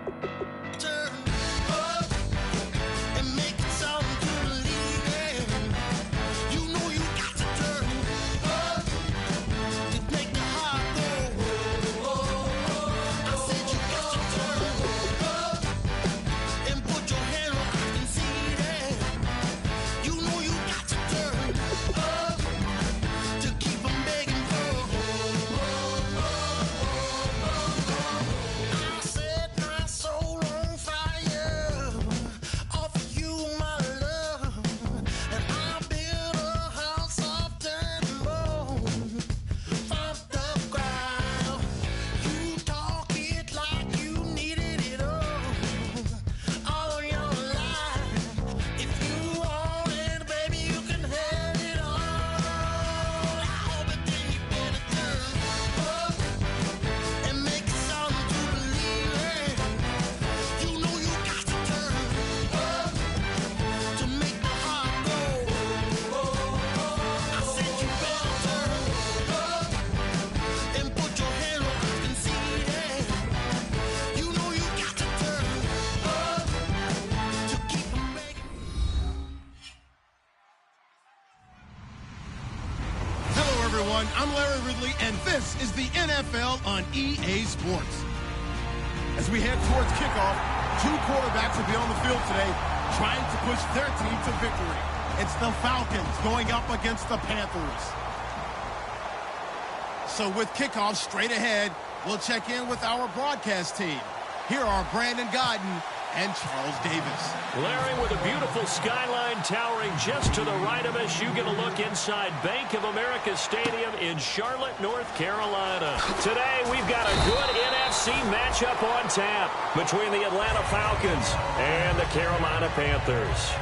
Turn up and make it something to believe in. You know you got to turn up to make the heart go. I said you got to turn up and put your hand where I can see that. You know you got to turn up to keep them begging for. I set my soul on fire, offer you my love, and I build a house of dirt and bone from the ground. You talk it like you needed it all your life. If you want it, baby, you can have it all. But then you better turn up and make it something to believe in. You know you got to turn up to make the heart go. I said you better turn up and put your hand where I can see that. You know you got to turn up to keep them begging. Hello, everyone. I'm Larry Ridley, and this is the NFL on EA Sports. As we head towards kickoff, two quarterbacks will be on the field today trying to push their team to victory. It's the Falcons going up against the Panthers. So with kickoff straight ahead, we'll check in with our broadcast team. Here are Brandon Godden and Charles Davis. Larry, with a beautiful skyline towering just to the right of us, you get a look inside Bank of America Stadium in Charlotte, North Carolina. Today, we've got a good NFC matchup on tap between the Atlanta Falcons and the Carolina Panthers.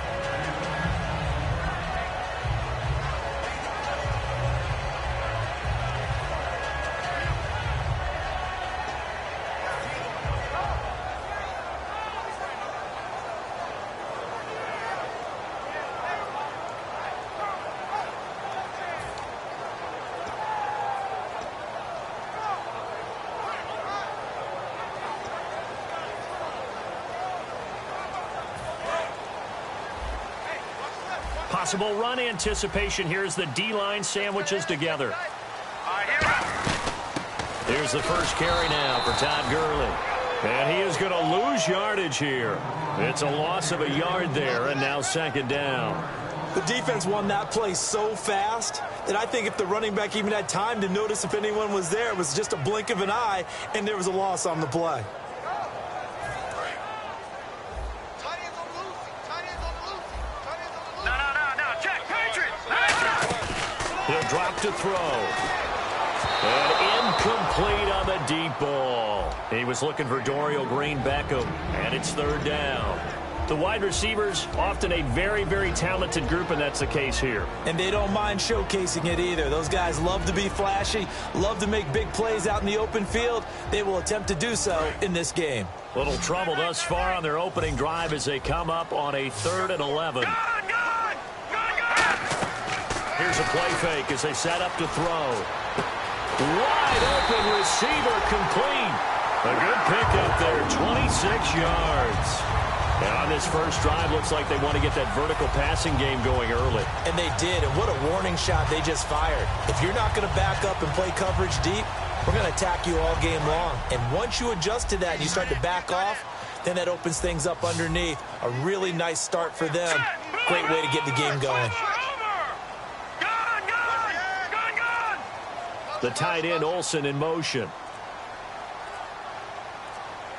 Possible run anticipation here as the D-line sandwiches together. Here's the first carry now for Todd Gurley. And he is going to lose yardage here. It's a loss of a yard there, and now second down. The defense won that play so fast that I think if the running back even had time to notice if anyone was there, it was just a blink of an eye, and there was a loss on the play. He'll drop to throw. And incomplete on the deep ball. He was looking for Dorial Green-Beckham, and it's third down. The wide receivers, often a very, very talented group, and that's the case here. And they don't mind showcasing it either. Those guys love to be flashy, love to make big plays out in the open field. They will attempt to do so in this game. Little trouble thus far on their opening drive as they come up on a 3rd and 11. Here's a play fake as they set up to throw. Wide open receiver complete. A good pickup there, 26 yards. And on this first drive, looks like they want to get that vertical passing game going early. And they did, and what a warning shot they just fired. If you're not going to back up and play coverage deep, we're going to attack you all game long. And once you adjust to that and you start to back off, then that opens things up underneath. A really nice start for them. Great way to get the game going. The tight end, Olsen, in motion.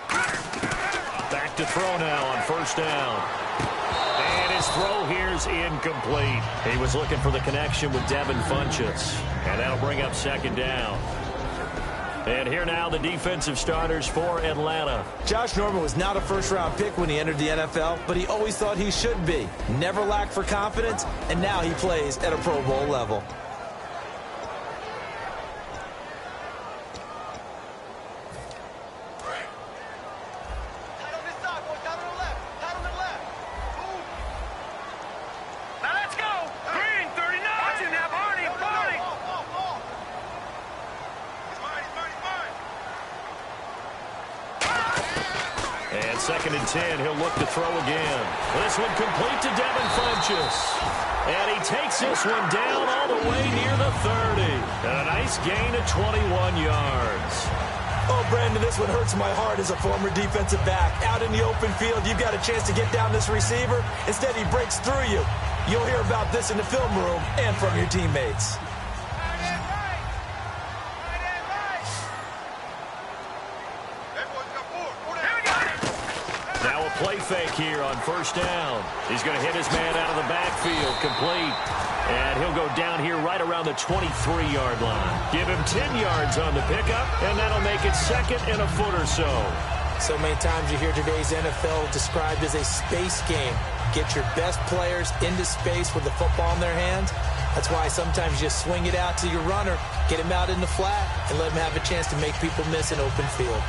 Back to throw now on first down. And his throw here's incomplete. He was looking for the connection with Devin Funchess. And that'll bring up second down. And here now the defensive starters for Atlanta. Josh Norman was not a first-round pick when he entered the NFL, but he always thought he should be. Never lacked for confidence, and now he plays at a Pro Bowl level. 2nd and 10. He'll look to throw again. This one complete to Devin Funchess. And he takes this one down all the way near the 30. And a nice gain of 21 yards. Oh, Brandon, this one hurts my heart as a former defensive back. Out in the open field, you've got a chance to get down this receiver. Instead, he breaks through you. You'll hear about this in the film room and from your teammates. Now a play fake here on 1st down. He's going to hit his man out of the backfield, complete. And he'll go down here right around the 23-yard line. Give him 10 yards on the pickup, and that'll make it 2nd and a foot or so. So many times you hear today's NFL described as a space game. Get your best players into space with the football in their hands. That's why sometimes you just swing it out to your runner, get him out in the flat, and let him have a chance to make people miss an open field.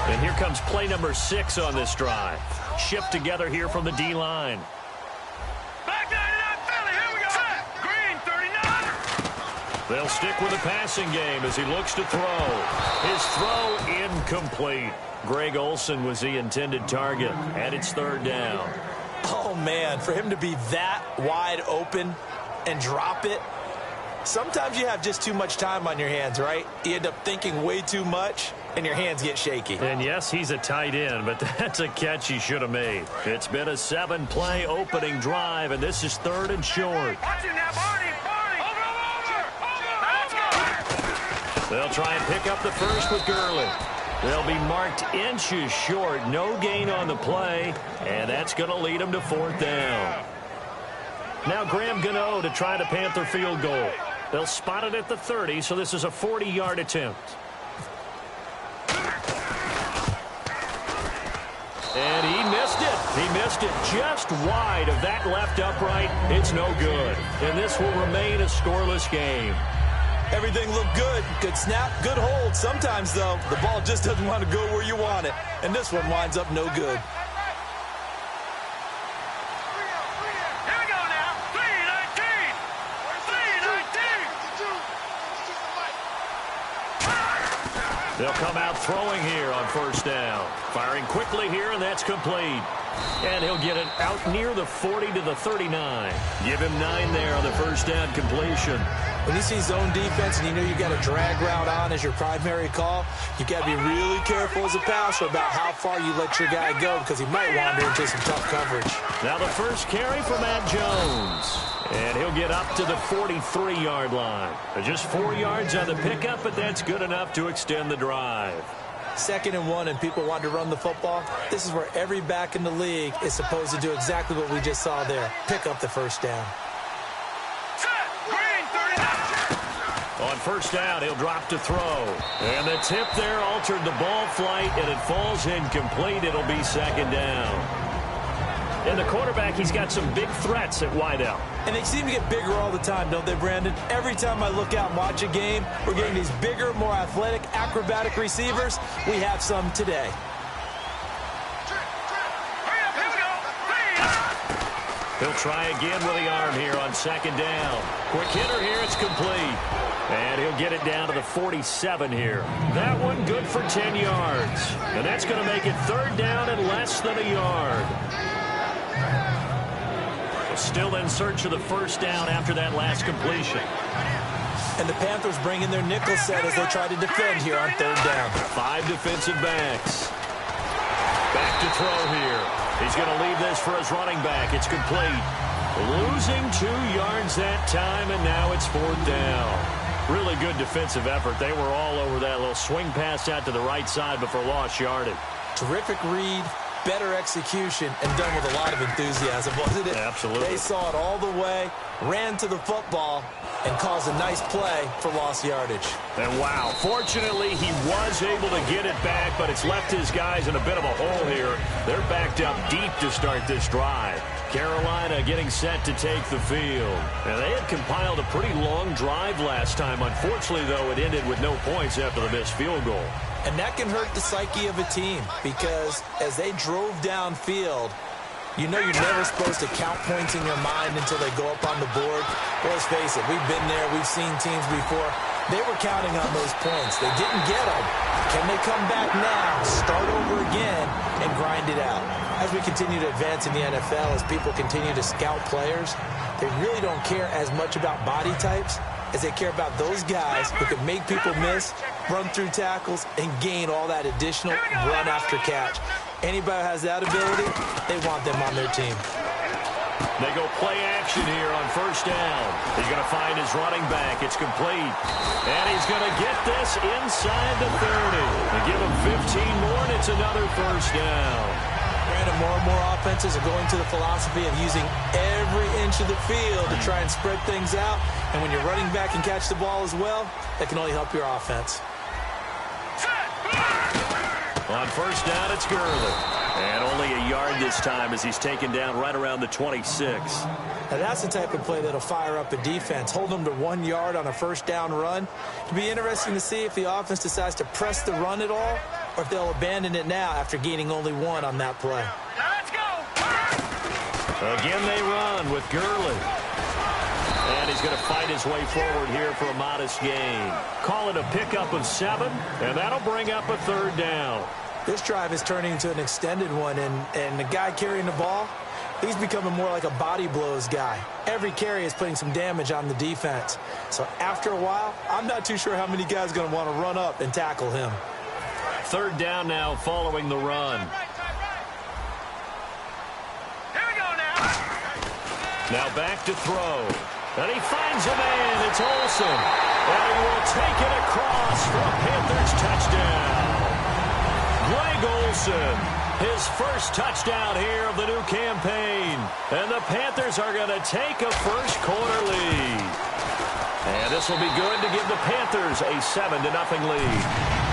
And here comes play number 6 on this drive. Shift together here from the D-line. Back 99 Philly, here we go. Set, green, 39. They'll stick with the passing game as he looks to throw. His throw incomplete. Greg Olsen was the intended target, and it's 3rd down. Oh, man, for him to be that wide open and drop it, sometimes you have just too much time on your hands, right? You end up thinking way too much, and your hands get shaky. And yes, he's a tight end, but that's a catch he should have made. It's been a 7-play opening drive, and this is 3rd and short. Watch him now, Barney. Over. They'll try and pick up the first with Gurley. They'll be marked inches short. No gain on the play, and that's going to lead them to 4th down. Now Graham Gano to try the Panther field goal. They'll spot it at the 30, so this is a 40-yard attempt. And he missed it. He missed it just wide of that left upright. It's no good. And this will remain a scoreless game. Everything looked good. Good snap, good hold. Sometimes, though, the ball just doesn't want to go where you want it. And this one winds up no good. Here we go now. 319. 319. They'll come out throwing here on 1st down. Firing quickly here, and that's complete. And he'll get it out near the 40 to the 39. Give him 9 there on the 1st down completion. When you see zone defense and you know you've got a drag route on as your primary call, you've got to be really careful as a passer about how far you let your guy go because he might wander into some tough coverage. Now the first carry for Matt Jones. And he'll get up to the 43-yard line. Just 4 yards on the pickup, but that's good enough to extend the drive. 2nd and 1 and people want to run the football. This is where every back in the league is supposed to do exactly what we just saw there. Pick up the 1st down. On 1st down, he'll drop to throw. And the tip there altered the ball flight, and it falls incomplete. It'll be 2nd down. And the quarterback, he's got some big threats at wideout. And they seem to get bigger all the time, don't they, Brandon? Every time I look out and watch a game, we're getting these bigger, more athletic, acrobatic receivers. We have some today. He'll try again with the arm here on 2nd down. Quick hitter here, it's complete. And he'll get it down to the 47 here. That one good for 10 yards. And that's going to make it 3rd down and less than a yard. Still in search of the 1st down after that last completion. And the Panthers bring in their nickel set as they try to defend here on 3rd down. 5 defensive backs. Back to throw here. He's going to leave this for his running back. It's complete. Losing 2 yards that time, and now it's 4th down. Really good defensive effort. They were all over that little swing pass out to the right side before lost yardage. Terrific read, better execution, and done with a lot of enthusiasm, wasn't it? Absolutely. They saw it all the way, ran to the football, and caused a nice play for lost yardage. And wow, fortunately he was able to get it back, but it's left his guys in a bit of a hole here. They're backed up deep to start this drive. Carolina getting set to take the field. And they had compiled a pretty long drive last time. Unfortunately, though, it ended with no points after the missed field goal. And that can hurt the psyche of a team because as they drove downfield, you know you're never supposed to count points in your mind until they go up on the board. Well, let's face it, we've been there. We've seen teams before. They were counting on those points. They didn't get them. Can they come back now, start over again, and grind it out? As we continue to advance in the NFL, as people continue to scout players, they really don't care as much about body types as they care about those guys who can make people miss, run through tackles, and gain all that additional run after catch. Anybody who has that ability, they want them on their team. They go play action here on first down. He's going to find his running back. It's complete. And he's going to get this inside the 30. They give him 15 more, and it's another first down. Brandon, more and more offenses are going to the philosophy of using every inch of the field to try and spread things out. And when you're running back and catch the ball as well, that can only help your offense. On first down, it's Gurley. And only a yard this time as he's taken down right around the 26. Now that's the type of play that'll fire up a defense. Hold them to 1 yard on a first down run. It'll be interesting to see if the offense decides to press the run at all or if they'll abandon it now after gaining only 1 on that play. Let's go. Again they run with Gurley. And he's going to fight his way forward here for a modest gain. Call it a pickup of 7, and that'll bring up a third down. This drive is turning into an extended one, and the guy carrying the ball, he's becoming more like a body blows guy. Every carry is putting some damage on the defense. So after a while, I'm not too sure how many guys are going to want to run up and tackle him. Third down now following the run. Here we go now. Now back to throw. And he finds a man. It's Olsen. And he will take it across for a Panthers touchdown. Greg Olsen, his first touchdown here of the new campaign. And the Panthers are going to take a first quarter lead. And this will be good to give the Panthers a 7-0 lead.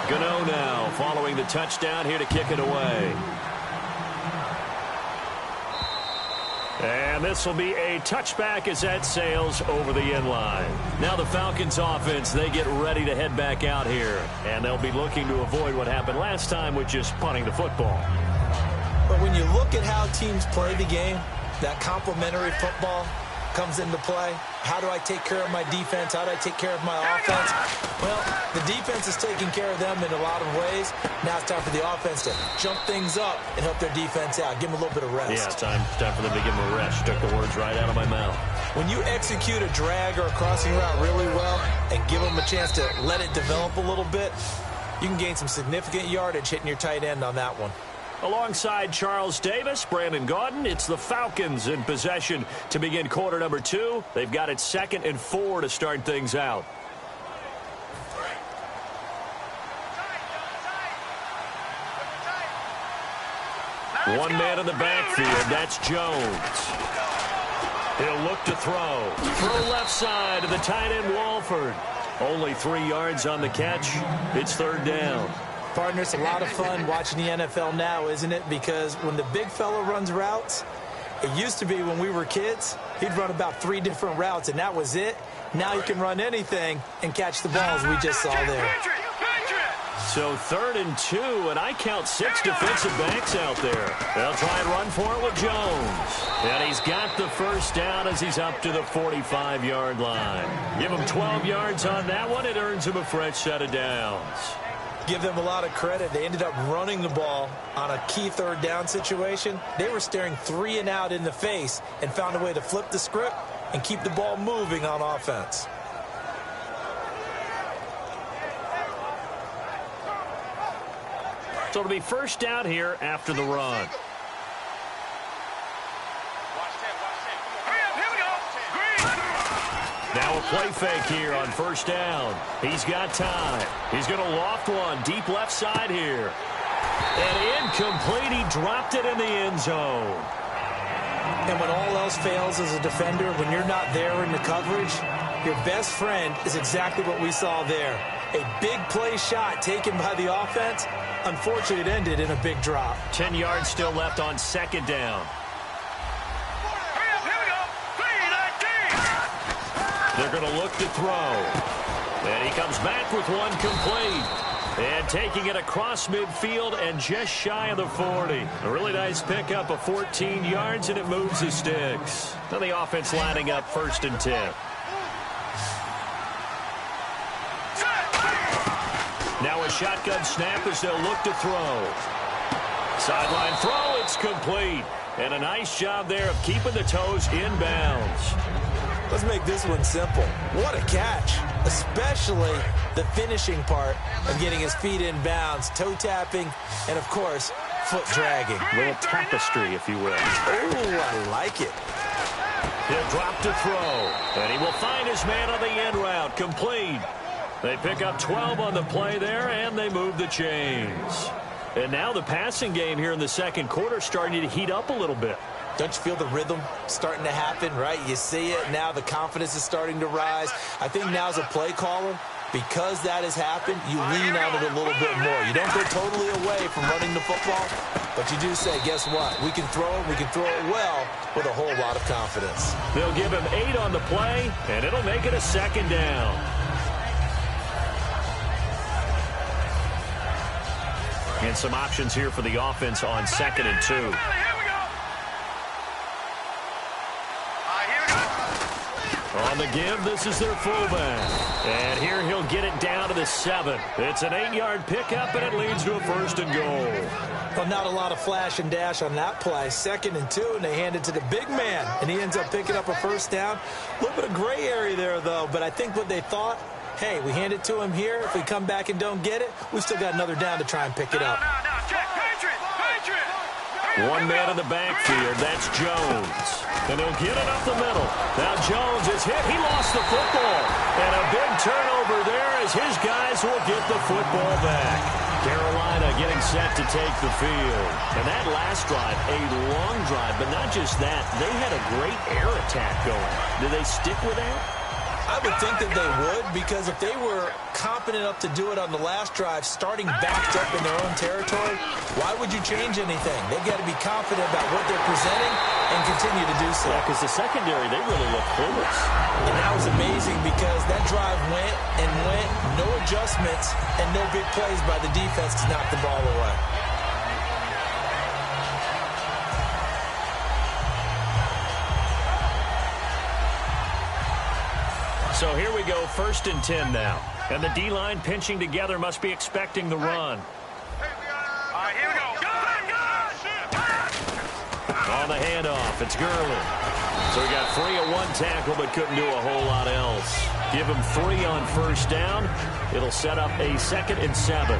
Gano now following the touchdown here to kick it away. And this will be a touchback as that sails over the end line. Now the Falcons offense, they get ready to head back out here. And they'll be looking to avoid what happened last time with just punting the football. But when you look at how teams play the game, that complementary football comes into play. How do I take care of my defense? How do I take care of my offense? Well, the defense is taking care of them in a lot of ways. Now it's time for the offense to jump things up and help their defense out. Give them a little bit of rest. Yeah, time for them to give them a rest. Took the words right out of my mouth. When you execute a drag or a crossing route really well and give them a chance to let it develop a little bit, you can gain some significant yardage hitting your tight end on that one. Alongside Charles Davis, Brandon Gaudin, it's the Falcons in possession to begin quarter number 2. They've got it 2nd and 4 to start things out. One man in the backfield, that's Jones. He'll look to throw. Throw left side to the tight end, Walford. Only 3 yards on the catch. It's third down. Partner, it's a lot of fun watching the NFL now, isn't it? Because when the big fella runs routes, it used to be when we were kids, he'd run about 3 different routes, and that was it. Now you can run anything and catch the balls we just saw there. So 3rd and 2, and I count 6 defensive backs out there. They'll try and run for it with Jones. And he's got the first down as he's up to the 45-yard line. Give him 12 yards on that one. It earns him a fresh set of downs. Give them a lot of credit. They ended up running the ball on a key third down situation. They were staring 3 and out in the face and found a way to flip the script and keep the ball moving on offense. So it'll be first down here after the run. Now a play fake here on first down. He's got time. He's going to loft one deep left side here. And incomplete. He dropped it in the end zone. And when all else fails as a defender, when you're not there in the coverage, your best friend is exactly what we saw there. A big play shot taken by the offense. Unfortunately, it ended in a big drop. 10 yards still left on second down. They're going to look to throw. And he comes back with one complete. And taking it across midfield and just shy of the 40. A really nice pickup of 14 yards, and it moves the sticks. Now the offense lining up 1st and 10. Now a shotgun snap as they'll look to throw. Sideline throw, it's complete. And a nice job there of keeping the toes in bounds. Let's make this one simple. What a catch, especially the finishing part of getting his feet in bounds, toe tapping, and of course, foot dragging. A little tapestry, if you will. Oh, I like it. He'll drop to throw, and he will find his man on the end route, complete. They pick up 12 on the play there, and they move the chains. And now the passing game here in the second quarter starting to heat up a little bit. Don't you feel the rhythm starting to happen, right? You see it now. The confidence is starting to rise. I think now as a play caller, because that has happened, you lean on it a little bit more. You don't go totally away from running the football, but you do say, guess what? We can throw it. We can throw it well with a whole lot of confidence. They'll give him 8 on the play, and it'll make it a 2nd down. And some options here for the offense on 2nd and 2. On the give, this is their fullback. And here he'll get it down to the 7. It's an 8-yard pickup, and it leads to a 1st and goal. Well, not a lot of flash and dash on that play. 2nd and 2, and they hand it to the big man, and he ends up picking up a 1st down. A little bit of gray area there, though, but I think what they thought, hey, we hand it to him here. If we come back and don't get it, we still got another down to try and pick it up. One man in the backfield, that's Jones. And they'll get it up the middle. Now Jones is hit. He lost the football. And a big turnover there as his guys will get the football back. Carolina getting set to take the field. And that last drive, a long drive, but not just that. They had a great air attack going. Do they stick with that? I would think that they would, because if they were competent enough to do it on the last drive, starting backed up in their own territory, why would you change anything? They've got to be confident about what they're presenting and continue to do so. Yeah, because the secondary, they really look clueless. And that was amazing because that drive went and went, no adjustments, and no big plays by the defense to knock the ball away. So here we go, 1st and 10 now. And the D-line pinching together must be expecting the run. All right, here we go. On the handoff, it's Gurley. So he got free at one tackle but couldn't do a whole lot else. Give him 3 on 1st down. It'll set up a 2nd and 7.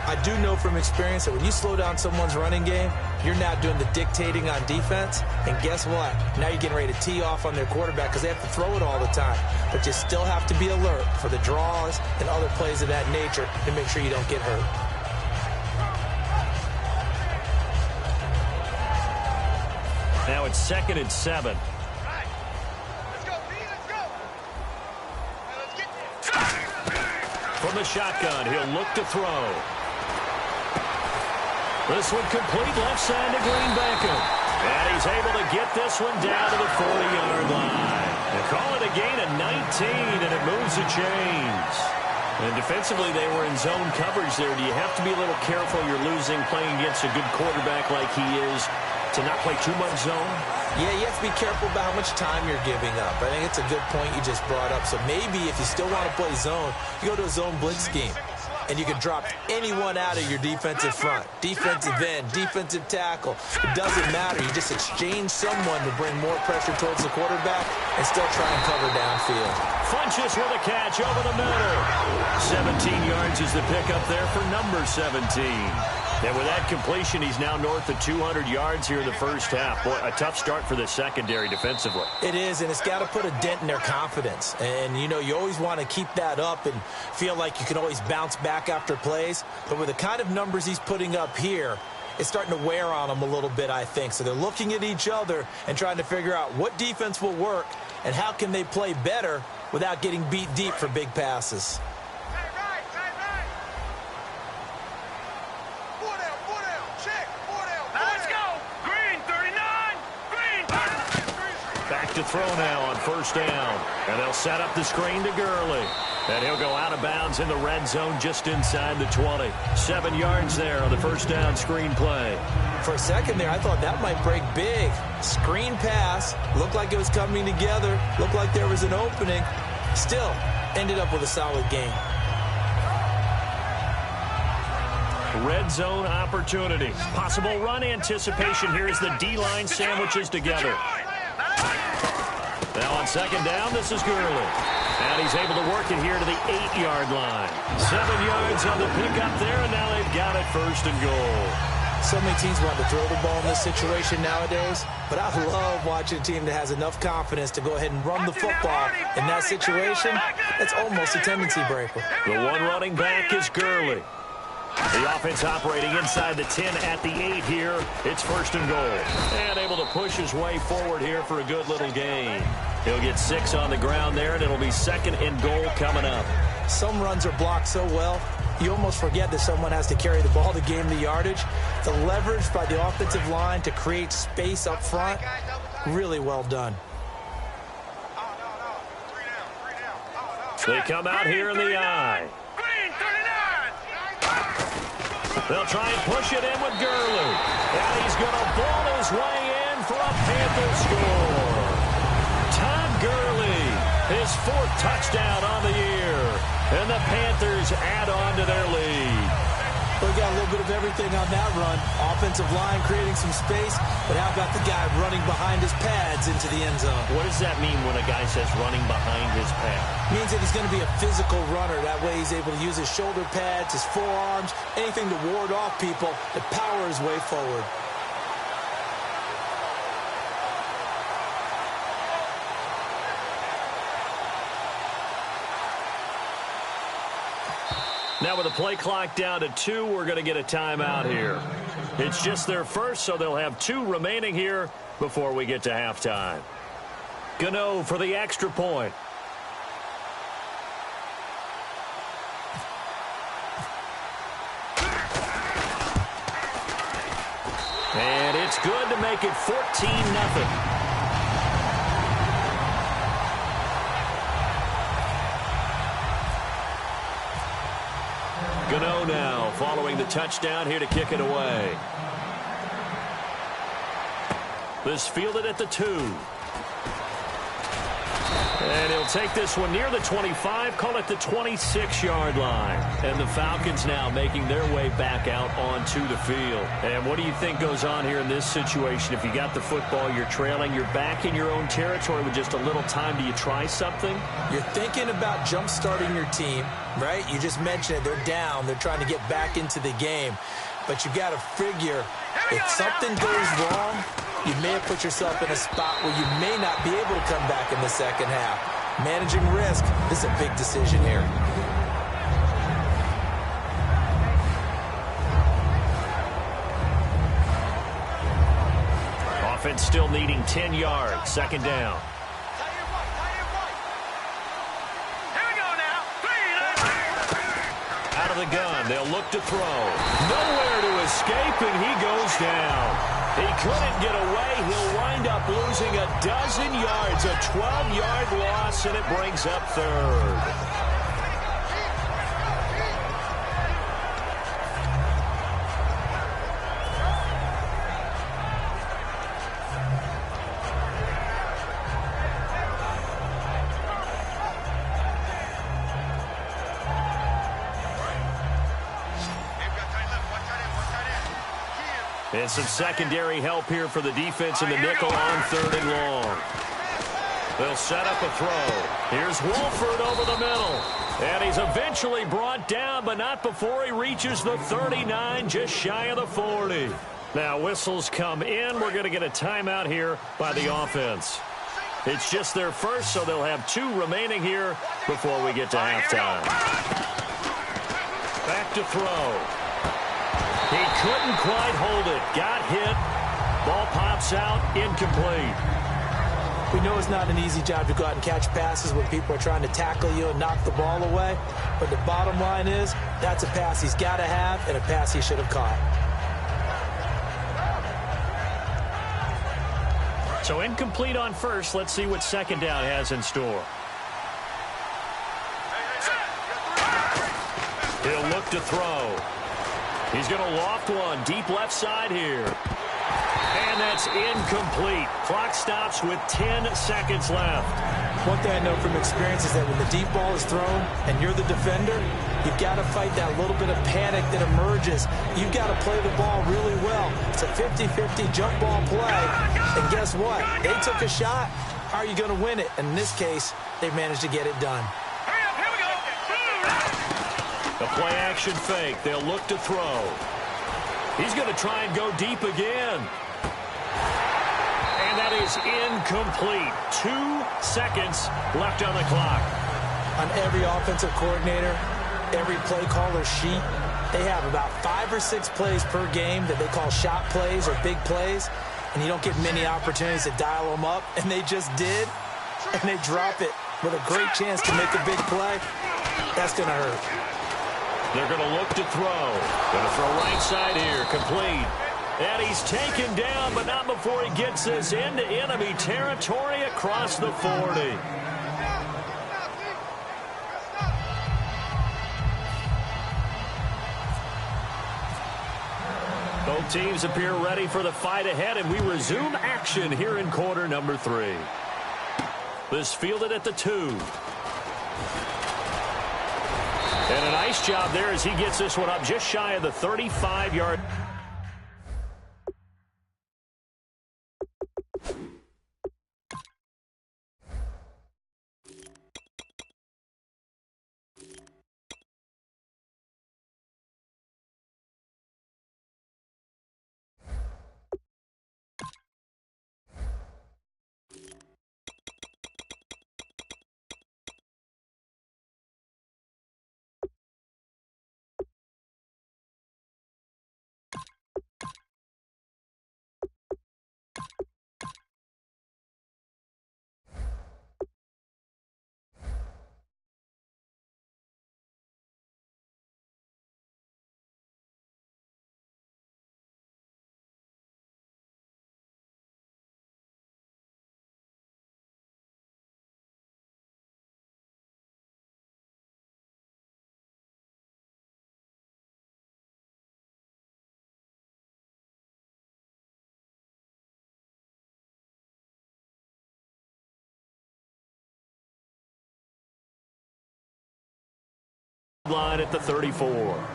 I do know from experience that when you slow down someone's running game, you're now doing the dictating on defense. And guess what? Now you're getting ready to tee off on their quarterback because they have to throw it all the time. But you still have to be alert for the draws and other plays of that nature to make sure you don't get hurt. Now it's 2nd and 7. From the shotgun, he'll look to throw. This one complete left side to Green Beckham. And he's able to get this one down to the 40-yard line. They call it a gain of 19, and it moves the chains. And defensively, they were in zone coverage there. Do you have to be a little careful? You're losing, playing against a good quarterback like he is, to not play too much zone? Yeah, you have to be careful about how much time you're giving up. I think it's a good point you just brought up. So maybe if you still want to play zone, you go to a zone blitz scheme. And you can drop anyone out of your defensive front. Defensive end, defensive tackle. It doesn't matter. You just exchange someone to bring more pressure towards the quarterback and still try and cover downfield. Funches with a catch over the middle. 17 yards is the pickup there for number 17. And with that completion, he's now north of 200 yards here in the first half. Boy, a tough start for the secondary defensively. It is, and it's got to put a dent in their confidence. And, you know, you always want to keep that up and feel like you can always bounce back after plays. But with the kind of numbers he's putting up here, it's starting to wear on them a little bit, I think. So they're looking at each other and trying to figure out what defense will work and how can they play better without getting beat deep for big passes. to throw now on first down. And they'll set up the screen to Gurley. And he'll go out of bounds in the red zone just inside the 20. 7 yards there on the first down screen play. For a second there, I thought that might break big. Screen pass. Looked like it was coming together. Looked like there was an opening. Still, ended up with a solid game. Red zone opportunity. Possible run anticipation here as the D-line sandwiches together. Now on second down, this is Gurley. And he's able to work it here to the 8-yard line. 7 yards on the pickup there, and now they've got it first and goal. So many teams want to throw the ball in this situation nowadays, but I love watching a team that has enough confidence to go ahead and run the football. In that situation, it's almost a tendency breaker. The one running back is Gurley. The offense operating inside the 10 at the 8 here. It's first and goal. And able to push his way forward here for a good little gain. He'll get 6 on the ground there, and it'll be second and goal coming up. Some runs are blocked so well, you almost forget that someone has to carry the ball to gain the yardage. The leverage by the offensive line to create space up front, really well done. They come out here in the eye. They'll try and push it in with Gurley. And he's going to ball his way in for a Panther score. Todd Gurley, his 4th touchdown on the year. And the Panthers add on to their lead. We got a little bit of everything on that run. Offensive line creating some space, but how about the guy running behind his pads into the end zone? What does that mean when a guy says running behind his pad? Means that he's going to be a physical runner. That way he's able to use his shoulder pads, his forearms, anything to ward off people to power his way forward. Now with the play clock down to 2, we're going to get a timeout here. It's just their first, so they'll have 2 remaining here before we get to halftime. Gano for the extra point. And it's good to make it 14-0. Gano now following the touchdown here to kick it away. This fielded at the 2. And he'll take this one near the 25, call it the 26-yard line. And the Falcons now making their way back out onto the field. And what do you think goes on here in this situation? If you got the football, you're trailing, you're back in your own territory with just a little time. Do you try something? You're thinking about jump-starting your team, right? You just mentioned it. They're down. They're trying to get back into the game. But you got to figure if something goes wrong, you may have put yourself in a spot where you may not be able to come back in the second half. Managing risk, this is a big decision here. Offense still needing 10 yards. Second down. Out of the gun, they'll look to throw. Nowhere to escape, and he goes down. He couldn't get away. He'll wind up losing a dozen yards, a 12-yard loss, and it brings up third. And some secondary help here for the defense in the nickel on 3rd and long. They'll set up a throw. Here's Wolford over the middle. And he's eventually brought down, but not before he reaches the 39, just shy of the 40. Now whistles come in. We're going to get a timeout here by the offense. It's just their first, so they'll have 2 remaining here before we get to halftime. Back to throw. He couldn't quite hold it. Got hit. Ball pops out. Incomplete. We know it's not an easy job to go out and catch passes when people are trying to tackle you and knock the ball away. But the bottom line is that's a pass he's got to have and a pass he should have caught. So incomplete on first. Let's see what second down has in store. He'll look to throw. He's going to loft one deep left side here. And that's incomplete. Clock stops with 10 seconds left. One thing I know from experience is that when the deep ball is thrown and you're the defender, you've got to fight that little bit of panic that emerges. You've got to play the ball really well. It's a 50-50 jump ball play. And guess what? They took a shot. How are you going to win it? And in this case, they've managed to get it done. Hurry up, here we go. The play action fake. They'll look to throw. He's going to try and go deep again. And that is incomplete. 2 seconds left on the clock. On every offensive coordinator, every play caller sheet, they have about 5 or 6 plays per game that they call shot plays or big plays, and you don't get many opportunities to dial them up, and they just did, and they drop it with a great chance to make a big play. That's going to hurt. They're going to look to throw. Going to throw right side here, complete. And he's taken down, but not before he gets this into enemy territory across the 40. Both teams appear ready for the fight ahead, and we resume action here in quarter number 3. This fielded at the 2. And a nice job there as he gets this one up just shy of the 35-yard. Line at the 34.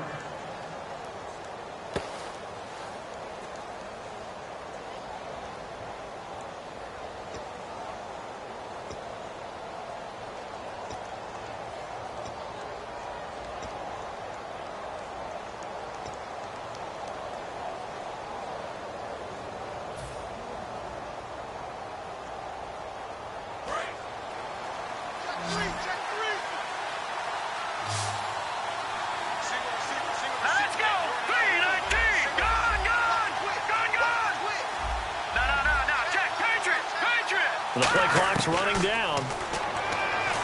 The play clock's running down.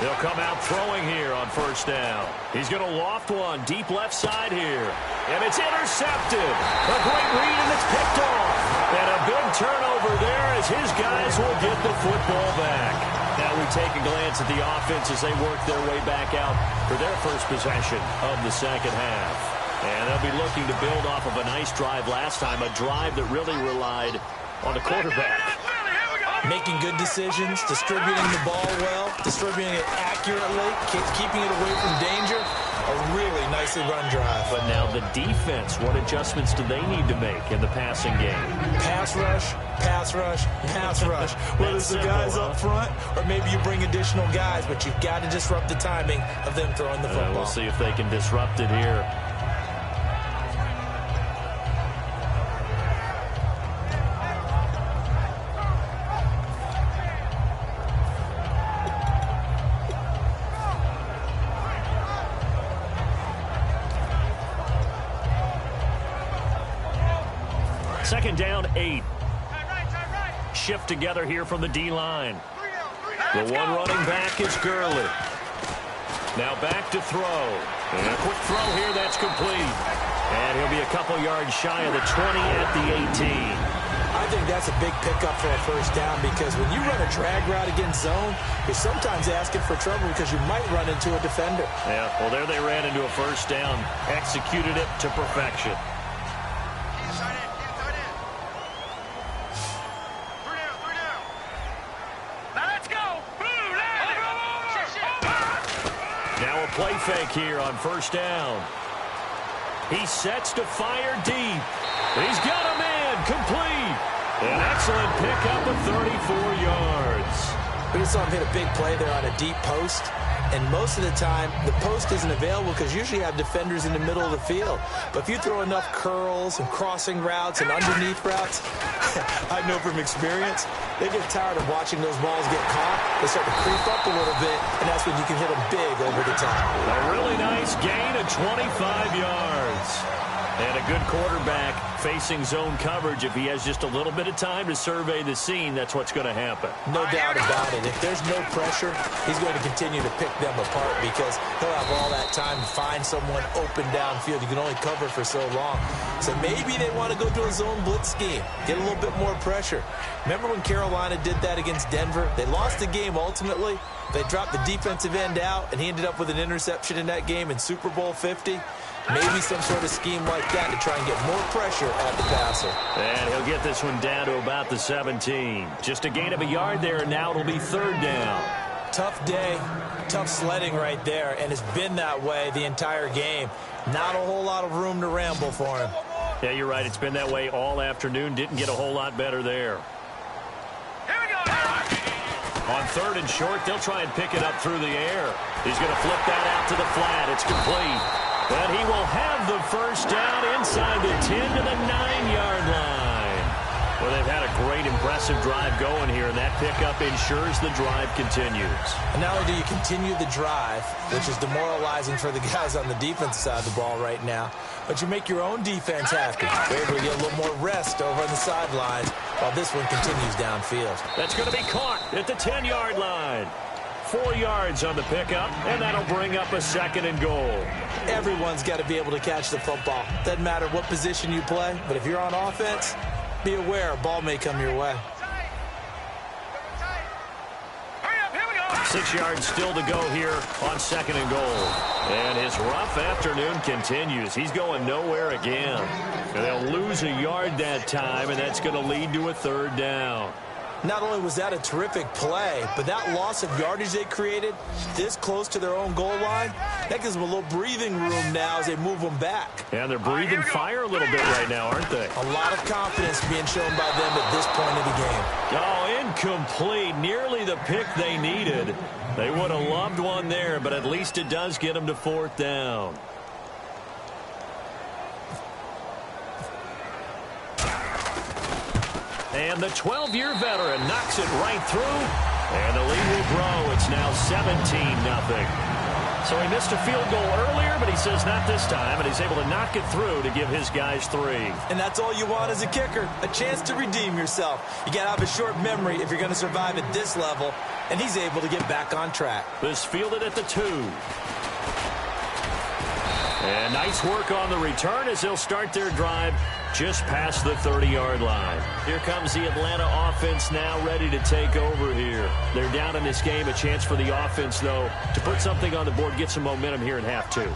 They'll come out throwing here on first down. He's going to loft one deep left side here. And it's intercepted. A great read, and it's picked off. And a big turnover there as his guys will get the football back. Now we take a glance at the offense as they work their way back out for their first possession of the second half. And they'll be looking to build off of a nice drive last time, a drive that really relied on the quarterback. Making good decisions, distributing the ball well, distributing it accurately, keeping it away from danger. A really nicely run drive. But now the defense, what adjustments do they need to make in the passing game? Pass rush, pass rush, pass rush. Whether it's the guys up front or maybe you bring additional guys, but you've got to disrupt the timing of them throwing the football. We'll see if they can disrupt it here. Second down, 8. Shift together here from the D-line. The one running back is Gurley. Now back to throw. And a quick throw here, that's complete. And he'll be a couple yards shy of the 20 at the 18. I think that's a big pickup for a first down because when you run a drag route against zone, you're sometimes asking for trouble because you might run into a defender. Yeah, well, there they ran into a first down. Executed it to perfection. Now a play fake here on first down. He sets to fire deep. He's got a man complete. An excellent pickup of 34 yards. We just saw him hit a big play there on a deep post. And most of the time, the post isn't available because usually you have defenders in the middle of the field. But if you throw enough curls and crossing routes and underneath routes, I know from experience, they get tired of watching those balls get caught. They start to creep up a little bit, and that's when you can hit them big over the top. A really nice gain of 25 yards. And a good quarterback facing zone coverage. If he has just a little bit of time to survey the scene, that's what's going to happen. No doubt about it. If there's no pressure, he's going to continue to pick them apart because he'll have all that time to find someone open downfield. You can only cover for so long. So maybe they want to go to a zone blitz scheme, get a little bit more pressure. Remember when Carolina did that against Denver? They lost the game ultimately. They dropped the defensive end out, and he ended up with an interception in that game in Super Bowl 50. Maybe some sort of scheme like that to try and get more pressure at the passer. And he'll get this one down to about the 17. Just a gain of a yard there, and now it'll be third down. Tough day, tough sledding right there, and it's been that way the entire game. Not a whole lot of room to ramble for him. Yeah, you're right. It's been that way all afternoon. Didn't get a whole lot better there. Here we go now. On third and short, they'll try and pick it up through the air. He's going to flip that out to the flat. It's complete. And he will have the first down inside the 10 to the 9-yard line. Well, they've had a great, impressive drive going here, and that pickup ensures the drive continues. And not only do you continue the drive, which is demoralizing for the guys on the defensive side of the ball right now, but you make your own defense happy. You're able to get a little more rest over on the sidelines while this one continues downfield. That's going to be caught at the 10-yard line. 4 yards on the pickup, and that'll bring up a second and goal. Everyone's got to be able to catch the football. Doesn't matter what position you play, but if you're on offense, be aware a ball may come your way. Hurry up, here we go. 6 yards still to go here on second and goal. And his rough afternoon continues. He's going nowhere again. And they'll lose a yard that time, and that's going to lead to a third down. Not only was that a terrific play, but that loss of yardage they created this close to their own goal line, that gives them a little breathing room now as they move them back. And they're breathing fire a little bit right now, aren't they? A lot of confidence being shown by them at this point of the game. Oh, incomplete. Nearly the pick they needed. They would have loved one there, but at least it does get them to fourth down. And the 12-year veteran knocks it right through, and the lead will grow. It's now 17-0. So he missed a field goal earlier, but he says not this time, and he's able to knock it through to give his guys 3. And that's all you want as a kicker, a chance to redeem yourself. You got to have a short memory if you're going to survive at this level, and he's able to get back on track. This fielded at the 2. And nice work on the return as they'll start their drive just past the 30-yard line. Here comes the Atlanta offense now ready to take over here. They're down in this game. A chance for the offense, though, to put something on the board, get some momentum here in half 2.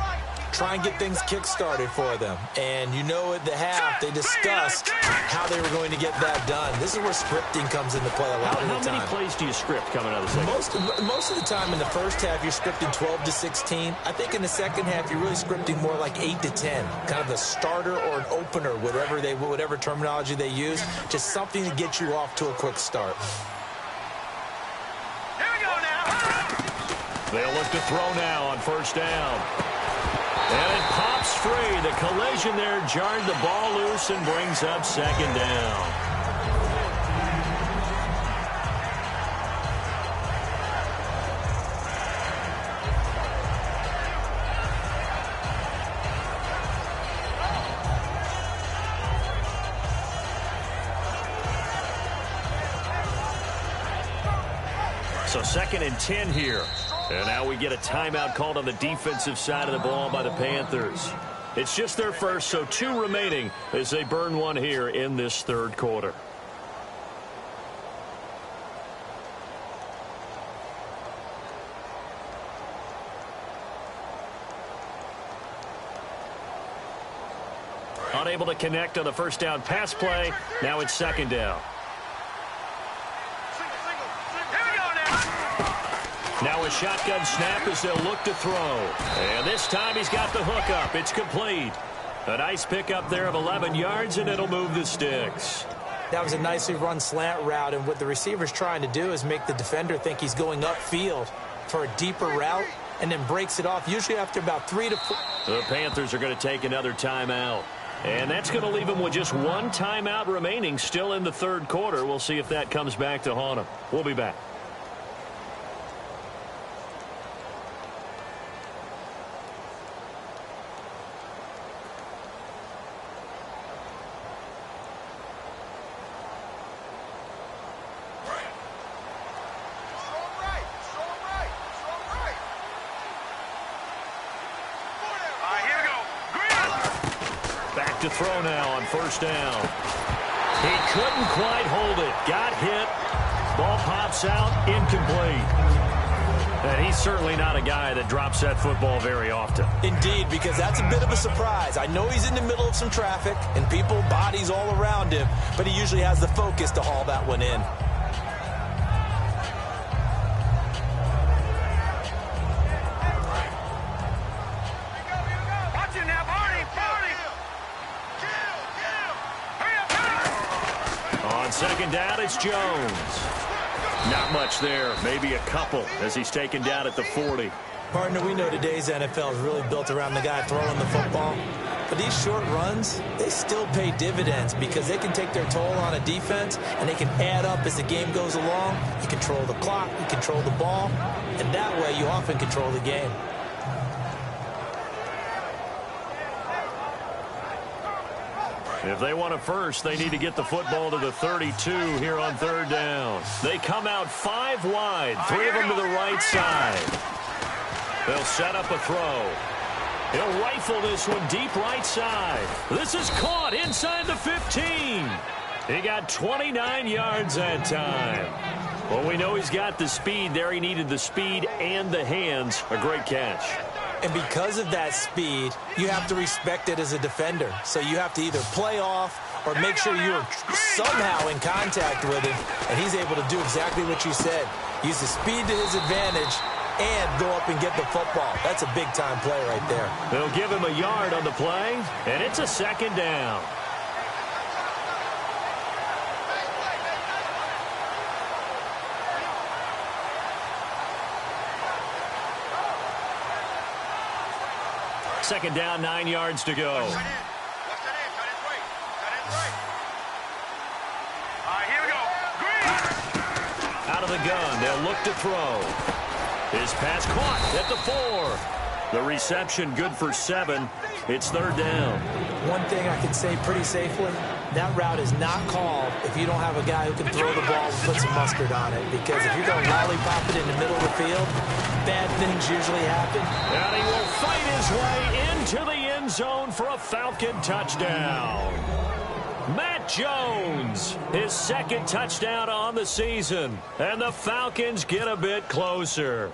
Try and get things kick-started for them. And you know at the half, they discussed how they were going to get that done. This is where scripting comes into play a lot of the time. How many plays do you script coming out of the second? Most of the time in the first half, you're scripting 12 to 16. I think in the second half, you're really scripting more like 8 to 10. Kind of a starter or an opener, whatever terminology they use. Just something to get you off to a quick start. Here we go now. They'll look to throw now on first down. And it pops free. The collision there jarred the ball loose and brings up second down. So 2nd and 10 here. And now we get a timeout called on the defensive side of the ball by the Panthers. It's just their first, so 2 remaining as they burn one here in this third quarter. Unable to connect on the first down pass play. Now it's second down. Now a shotgun snap as they'll look to throw. And this time he's got the hook up. It's complete. A nice pickup there of 11 yards, and it'll move the sticks. That was a nicely run slant route, and what the receiver's trying to do is make the defender think he's going upfield for a deeper route, and then breaks it off, usually after about 3 to 4. The Panthers are going to take another timeout. And that's going to leave them with just one timeout remaining still in the third quarter. We'll see if that comes back to haunt them. We'll be back. To throw now on first down. He couldn't quite hold it. Got hit. Ball pops out. Incomplete. And he's certainly not a guy that drops that football very often. Indeed, because that's a bit of a surprise. I know he's in the middle of some traffic and people, bodies all around him, but he usually has the focus to haul that one in. Second down, it's Jones. Not much there, maybe a couple as he's taken down at the 40. Partner, we know today's NFL is really built around the guy throwing the football. But these short runs, they still pay dividends because they can take their toll on a defense and they can add up as the game goes along. You control the clock, you control the ball, and that way you often control the game. If they want a first, they need to get the football to the 32 here on third down. They come out 5 wide, 3 of them to the right side. They'll set up a throw. He'll rifle this one deep right side. This is caught inside the 15. He got 29 yards that time. Well, we know he's got the speed there. He needed the speed and the hands. A great catch. And because of that speed, you have to respect it as a defender. So you have to either play off or make sure you're somehow in contact with him. And he's able to do exactly what you said. Use the speed to his advantage and go up and get the football. That's a big-time play right there. They'll give him a yard on the play, and it's a second down. Second down, 9 yards to go. Here we go. Out of the gun, they'll look to throw. His pass caught at the 4. The reception good for 7. It's third down. One thing I can say pretty safely, that route is not called if you don't have a guy who can throw the ball and put some mustard on it. Because if you're going to lollipop it in the middle of the field, bad things usually happen. And he will fight his way into the end zone for a Falcon touchdown. Matt Jones, his second touchdown on the season. And the Falcons get a bit closer.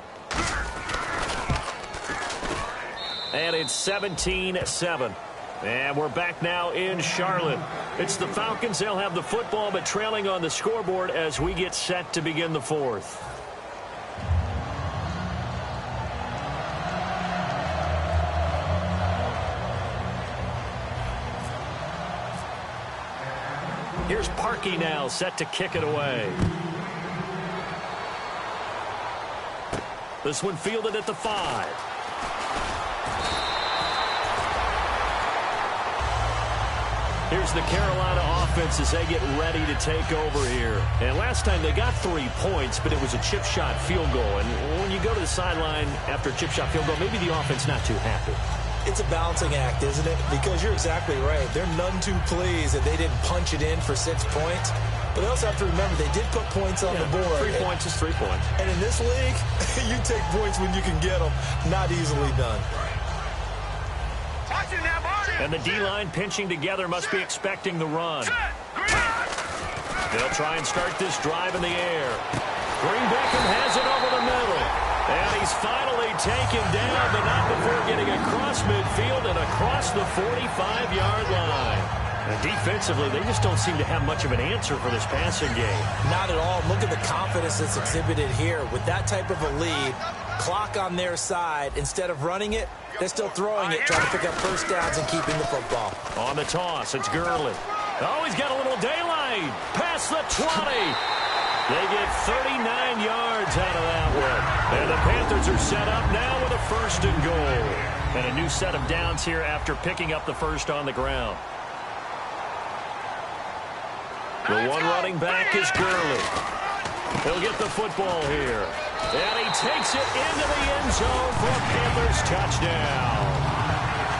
And it's 17-7. And we're back now in Charlotte. It's the Falcons. They'll have the football, but trailing on the scoreboard as we get set to begin the fourth. Here's Parkey now, set to kick it away. This one fielded at the 5. Here's the Carolina offense as they get ready to take over here. And last time they got 3 points, but it was a chip shot field goal. And when you go to the sideline after a chip shot field goal, maybe the offense not too happy. It's a balancing act, isn't it? Because you're exactly right. They're none too pleased that they didn't punch it in for 6 points. But they also have to remember they did put points on the board. 3 points is 3 points. And in this league, you take points when you can get them. Not easily done. And the D-line pinching together must be expecting the run. They'll try and start this drive in the air. Green Beckham has it over the middle. And he's finally taken down, but not before getting a cross midfield and across the 45-yard line. And defensively, they just don't seem to have much of an answer for this passing game. Not at all. Look at the confidence that's exhibited here. With that type of a lead, clock on their side, instead of running it, they're still throwing it, trying to pick up first downs and keeping the football. On the toss, it's Gurley. Oh, he's got a little daylight. Past the 20. They get 39 yards out of that one. And the Panthers are set up now with a 1st and goal. And a new set of downs here after picking up the first on the ground. The one running back is Gurley. He'll get the football here. And he takes it into the end zone for a Panthers touchdown.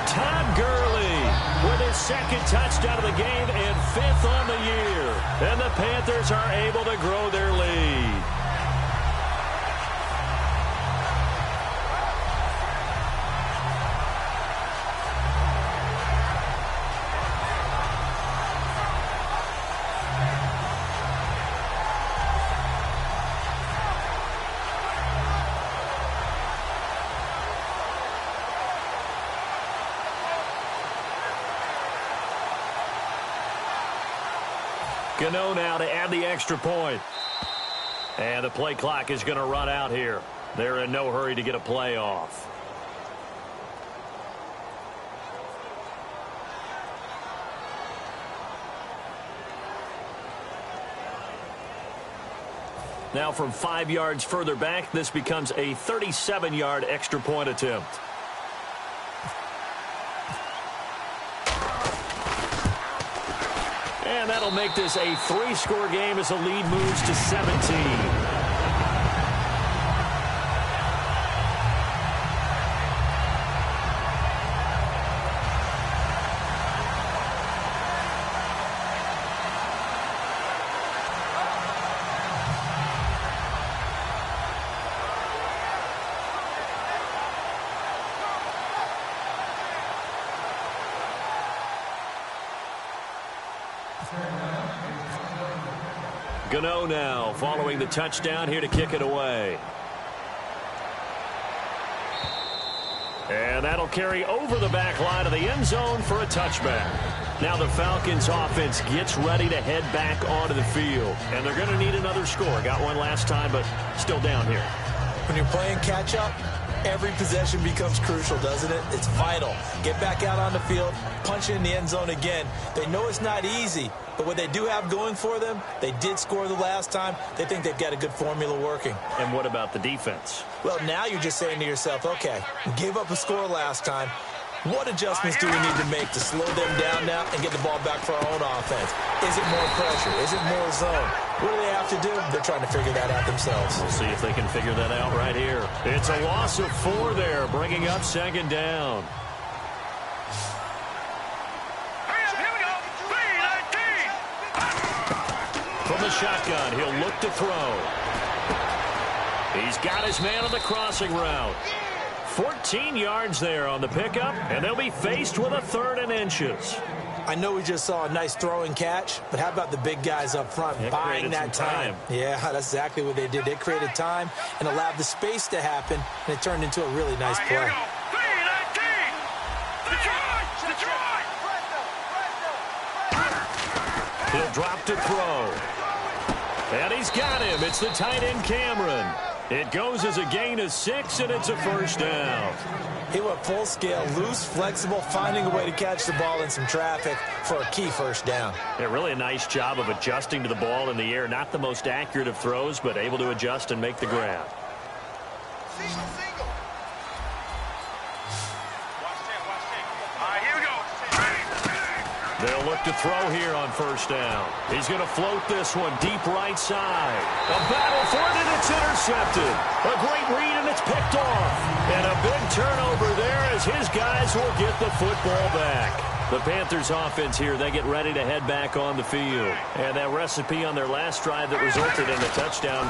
Todd Gurley with his 2nd touchdown of the game and 5th on the year. And the Panthers are able to grow their lead. Gano now to add the extra point. And the play clock is going to run out here. They're in no hurry to get a play off. Now from 5 yards further back, this becomes a 37-yard extra point attempt. And that'll make this a 3-score game as the lead moves to 17. Gano now following the touchdown here to kick it away. And that'll carry over the back line of the end zone for a touchback. Now the Falcons offense gets ready to head back onto the field. And they're going to need another score. Got one last time, but still down here. When you're playing catch-up, every possession becomes crucial, doesn't it? It's vital. Get back out on the field, punch it in the end zone again. They know it's not easy, but what they do have going for them, they did score the last time. They think they've got a good formula working. And what about the defense? Well, now you're just saying to yourself, okay, we gave up a score last time. What adjustments do we need to make to slow them down now and get the ball back for our own offense? Is it more pressure? Is it more zone? What do they have to do? They're trying to figure that out themselves. We'll see if they can figure that out right here. It's a loss of 4 there, bringing up 2nd down. Here we go. 3-19. From the shotgun, he'll look to throw. He's got his man on the crossing route. 14 yards there on the pickup, and they'll be faced with a 3rd and inches. I know we just saw a nice throwing catch, but how about the big guys up front buying that time? Yeah, that's exactly what they did. They created time and allowed the space to happen, and it turned into a really nice play. Here we go. 3-19. Detroit. He'll drop to throw. And he's got him. It's the tight end, Cameron. It goes as a gain of 6, and it's a 1st down. He went full scale, loose, flexible, finding a way to catch the ball in some traffic for a key 1st down. Yeah, really a nice job of adjusting to the ball in the air. Not the most accurate of throws, but able to adjust and make the grab. They'll look to throw here on 1st down. He's going to float this one deep right side. A battle for it, and it's intercepted. A great read, and it's picked off. And a big turnover there as his guys will get the football back. The Panthers offense here, they get ready to head back on the field. And that recipe on their last drive that resulted in the touchdown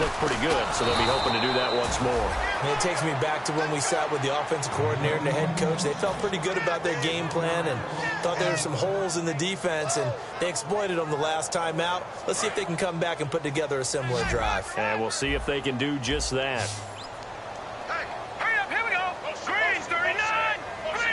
looked pretty good, so they'll be hoping to do that once more. And it takes me back to when we sat with the offensive coordinator and the head coach. They felt pretty good about their game plan and thought there were some holes in the defense, and they exploited them the last time out. Let's see if they can come back and put together a similar drive. And we'll see if they can do just that. Hey, hurry up, here we go. Green, 39. 3-19.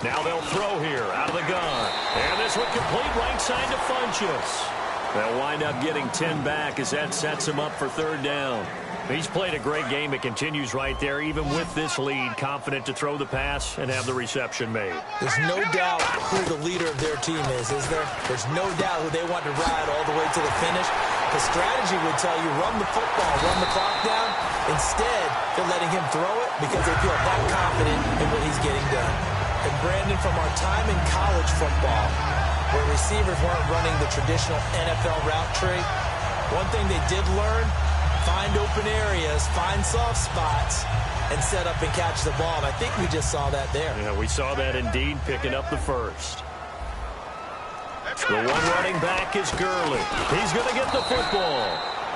Now they'll throw here out of the gun. And this one complete right side to Funchess. They'll wind up getting 10 back as that sets him up for third down. He's played a great game. It continues right there, even with this lead, confident to throw the pass and have the reception made. There's no doubt who the leader of their team is there? There's no doubt who they want to ride all the way to the finish. The strategy would tell you run the football, run the clock down. Instead, they're letting him throw it because they feel that confident in what he's getting done. And Brandon, from our time in college football, where receivers weren't running the traditional NFL route tree, one thing they did learn, find open areas, find soft spots, and set up and catch the ball. And I think we just saw that there. Yeah, we saw that indeed, picking up the first. The one running back is Gurley. He's going to get the football.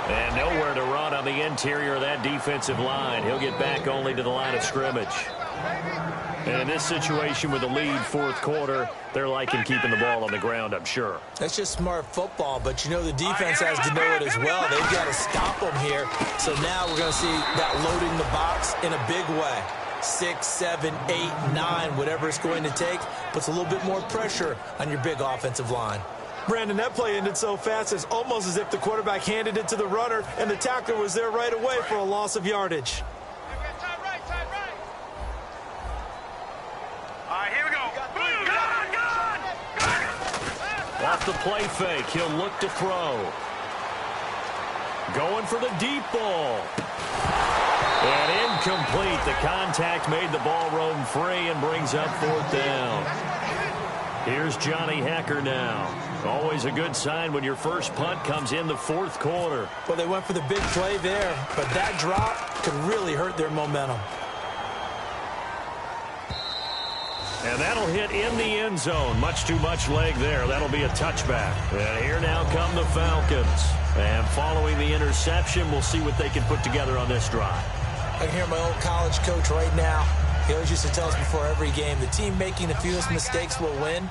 And nowhere to run on the interior of that defensive line. He'll get back only to the line of scrimmage. And in this situation with the lead fourth quarter, they're liking keeping the ball on the ground, I'm sure. That's just smart football, but you know the defense has to know it as well. They've got to stop them here. So now we're going to see that loading the box in a big way. 6, 7, 8, 9, whatever it's going to take, puts a little bit more pressure on your big offensive line. Brandon, that play ended so fast, it's almost as if the quarterback handed it to the runner, and the tackler was there right away for a loss of yardage. Off the play fake, he'll look to throw. Going for the deep ball. And incomplete. The contact made the ball roam free and brings up fourth down. Here's Johnny Hecker now. Always a good sign when your first punt comes in the fourth quarter. Well, they went for the big play there, but that drop could really hurt their momentum. And that'll hit in the end zone. Much too much leg there. That'll be a touchback. And here now come the Falcons. And following the interception, we'll see what they can put together on this drive. I can hear my old college coach right now. He always used to tell us before every game, the team making the fewest mistakes will win.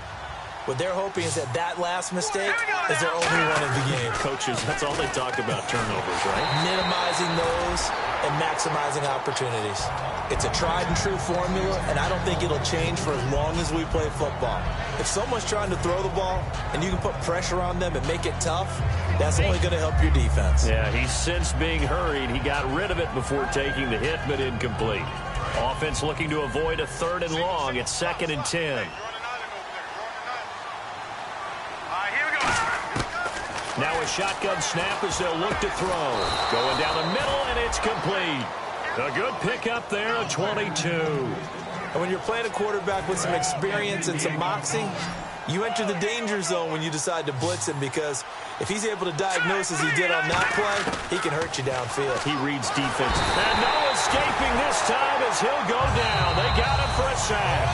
What they're hoping is that last mistake is their only one of the game. Coaches, that's all they talk about, turnovers, right? Minimizing those and maximizing opportunities. It's a tried and true formula, and I don't think it'll change for as long as we play football. If someone's trying to throw the ball and you can put pressure on them and make it tough, that's only going to help your defense. Yeah, he's since being hurried. He got rid of it before taking the hit, but incomplete. Offense looking to avoid a 3rd and long. It's 2nd and 10. Now a shotgun snap as they'll look to throw. Going down the middle, and it's complete. A good pickup there, a 22. And when you're playing a quarterback with some experience and some moxie, you enter the danger zone when you decide to blitz him, because if he's able to diagnose as he did on that play, he can hurt you downfield. He reads defense. And no escaping this time as he'll go down. They got him for a sack.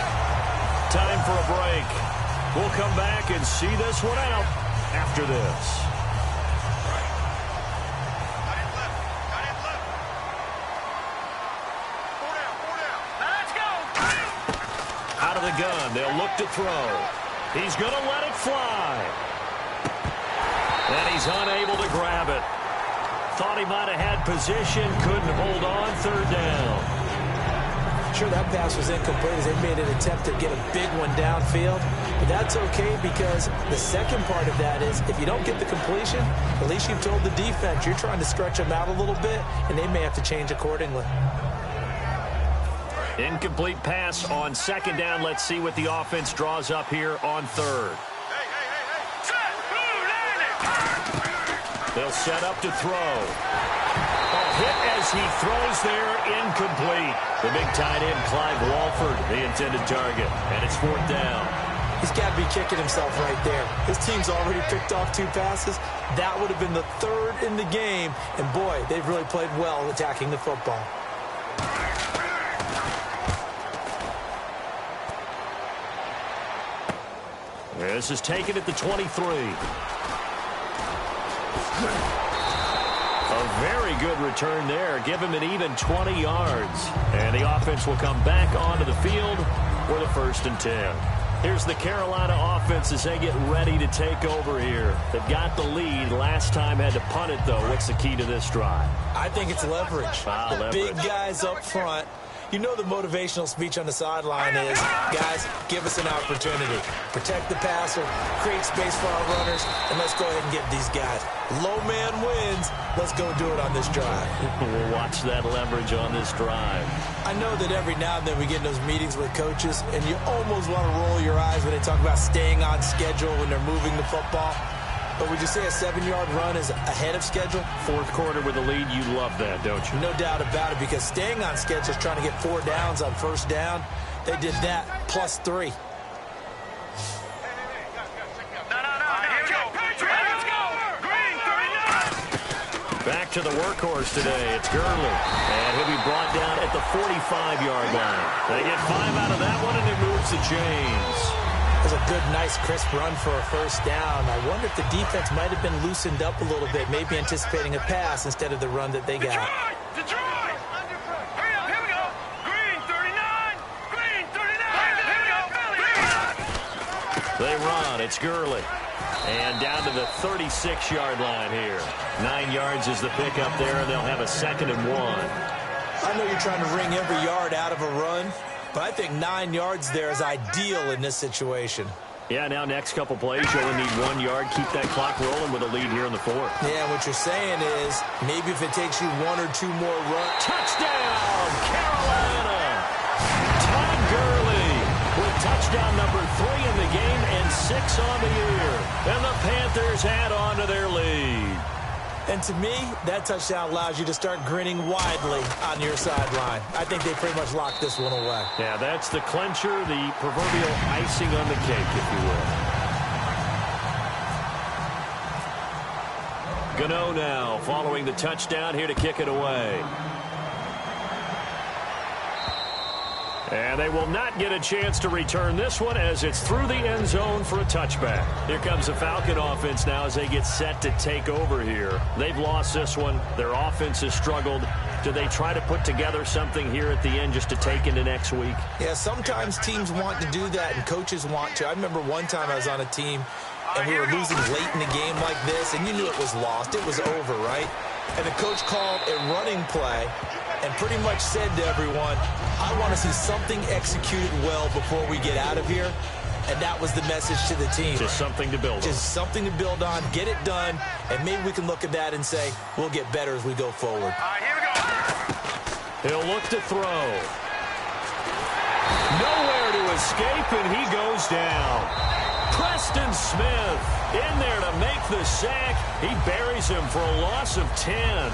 Time for a break. We'll come back and see this one out after this. Out of the gun, they'll look to throw. He's going to let it fly. And he's unable to grab it. Thought he might have had position, couldn't hold on, 3rd down. Sure, that pass was incomplete as they made an attempt to get a big one downfield. But that's okay, because the second part of that is if you don't get the completion, at least you've told the defense you're trying to stretch them out a little bit, and they may have to change accordingly. Incomplete pass on 2nd down. Let's see what the offense draws up here on 3rd. They'll set up to throw. A hit as he throws there, incomplete. The big tight end, Clive Walford, the intended target. And it's 4th down. He's got to be kicking himself right there. His team's already picked off 2 passes. That would have been the 3rd in the game. And boy, they've really played well attacking the football. This is taken at the 23. A very good return there. Give him an even 20 yards. And the offense will come back onto the field for the 1st and 10. Here's the Carolina offense as they get ready to take over here. They've got the lead. Last time had to punt it, though. What's the key to this drive? I think it's leverage. Leverage. Big guys up front. You know the motivational speech on the sideline is, guys, give us an opportunity. Protect the passer, create space for our runners, and let's go ahead and get these guys. Low man wins. Let's go do it on this drive. We'll watch that leverage on this drive. I know that every now and then we get in those meetings with coaches, and you almost want to roll your eyes when they talk about staying on schedule when they're moving the football. But would you say a 7-yard run is ahead of schedule? Fourth quarter with a lead, you love that, don't you? No doubt about it, because staying on schedule is trying to get 4 downs on first down. They did that plus 3. No. Here we go. Let's go. Green, 39. Back to the workhorse today. It's Gurley. And he'll be brought down at the 45-yard line. They get 5 out of that one, and it moves the chains. It was a good, nice, crisp run for a first down. I wonder if the defense might have been loosened up a little bit, maybe anticipating a pass instead of the run that they got. Detroit! Hurry up, here we go. Green, 39. Green, 39. Here we go. They run. It's Gurley. And down to the 36-yard line here. 9 yards is the pickup there, and they'll have a 2nd and 1. I know you're trying to wring every yard out of a run, but I think 9 yards there is ideal in this situation. Yeah, now next couple plays, you only need 1 yard. Keep that clock rolling with a lead here in the 4th. Yeah, what you're saying is maybe if it takes you 1 or 2 more runs. Touchdown, Carolina! Todd Gurley with touchdown number 3 in the game and 6 on the year. And the Panthers add on to their lead. And to me, that touchdown allows you to start grinning widely on your sideline. I think they pretty much locked this one away. Yeah, that's the clincher, the proverbial icing on the cake, if you will. Gano now following the touchdown here to kick it away. And they will not get a chance to return this one as it's through the end zone for a touchback. Here comes the Falcon offense now as they get set to take over here. They've lost this one. Their offense has struggled. Do they try to put together something here at the end just to take into next week? Yeah, sometimes teams want to do that and coaches want to. I remember one time I was on a team and we were losing late in the game like this, and you knew it was lost. It was over, right? And the coach called a running play and pretty much said to everyone, I want to see something executed well before we get out of here. And that was the message to the team. Just something to build on. Just something to build on, get it done, and maybe we can look at that and say, we'll get better as we go forward. All right, here we go. He'll look to throw. Nowhere to escape, and he goes down. Preston Smith in there to make the sack. He buries him for a loss of 10.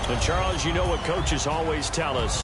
And, Charles, you know what coaches always tell us.